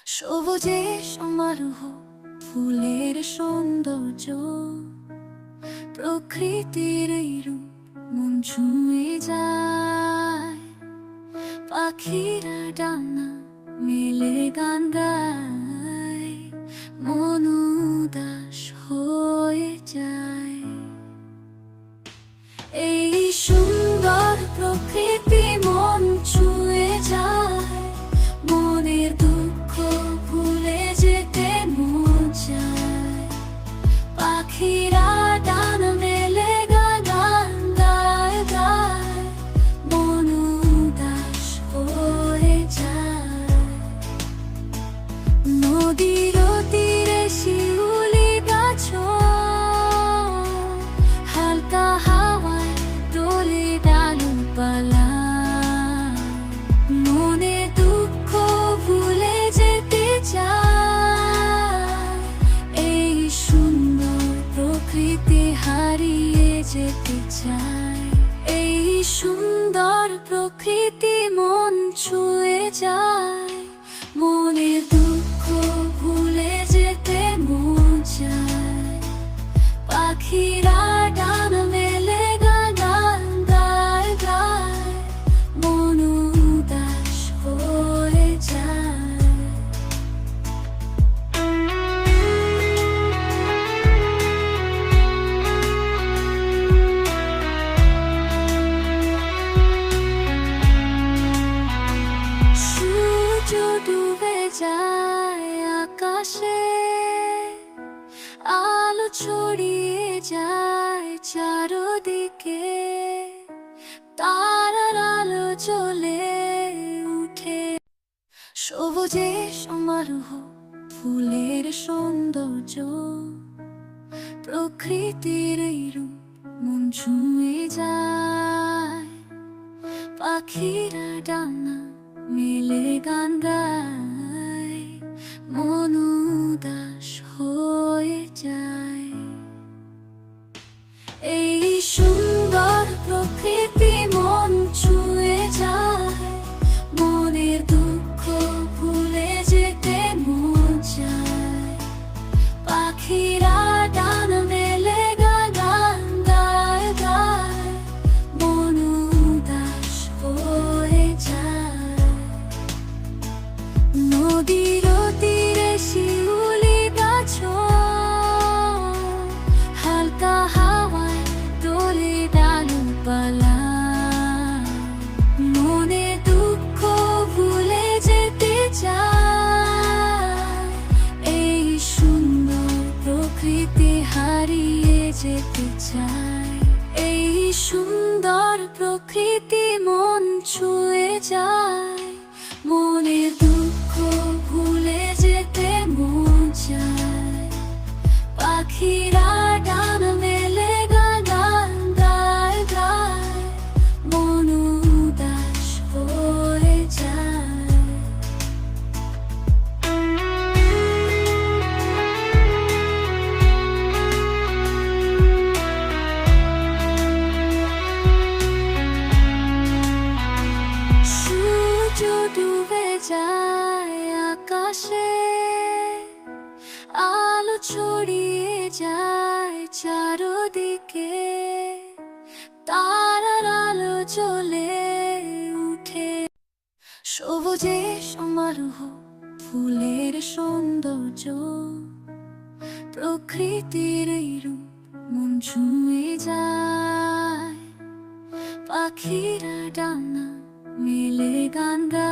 সবুজে সমারোহ, ফুলের সৌন্দর্য, প্রকৃতির এই রূপ মন ছুঁয়ে যায়। পাখিরা ডানা মেলে গান গায়, মন উদাস হয়ে যায়। এই সুন্দর প্রকৃতি মন ছুঁয়ে যায়, মনের দুঃখ ভুলে যেতে মন চায়। পাখিরা ডানা মেলে গান গায় গায়, মন উদাস হয়ে যায়। নদীর তীরে শিউলি গাছ হালকা হাওয়ায় দোলে ডালপালা, মনে দুঃখ ভুলে যেতে চায়। এই সুন্দর প্রকৃতি হারিয়ে যেতে চায়। এই সুন্দর প্রকৃতি মন ছুঁয়ে যায়, মনের দুঃখ ভুলে যেতে মন চায়। পাখিরা ডানা মেলে গান গায় গায়, মন উদাস হয়ে যায়। সূর্য ডুবে যায় আকাশে, আলো ছড়িয়ে যায় চারদিকে। তারার আলো জ্বলে উঠে, সবুজে সমারোহ, ফুলের সৌন্দর্য, প্রকৃতির এই রূপ মন ছুঁয়ে যায়। পাখিরা ডানা মেলে গান গায়, মন উদাস হয়ে যায়। এই সুন্দর প্রকৃতি মন ছুঁয়ে যায়, মনের দুঃখ ভুলে যেতে মন চায়। পাখিরা ডানা মেলে গান গায় গায়, মন উদাস হয়ে যায়। নদীর তীরে শিউলি গাছ হালকা হাওয়ায় দোলে ডালপালা, মনে দুঃখ ভুলে যেতে চায়। এই সুন্দর প্রকৃতি হারিয়ে যেতে চায়। এই সুন্দর প্রকৃতি মন ছুঁয়ে যায়, মনের দুঃখ ভুলে যেতে মন চায়। পাখিরা ডানা মেলে গান গায় গায়, মন উদাস হয়ে যায়। সূর্য ডুবে যায় আকাশে, আলো ছড়িয়ে যায় চারদিকে। তারার আলো জ্বলে উঠে, সবুজে সমারোহ, ফুলের সৌন্দর্য, প্রকৃতির এই রূপ মন ছুঁয়ে যায়। পাখিরা ডানা মেলে গান গায়।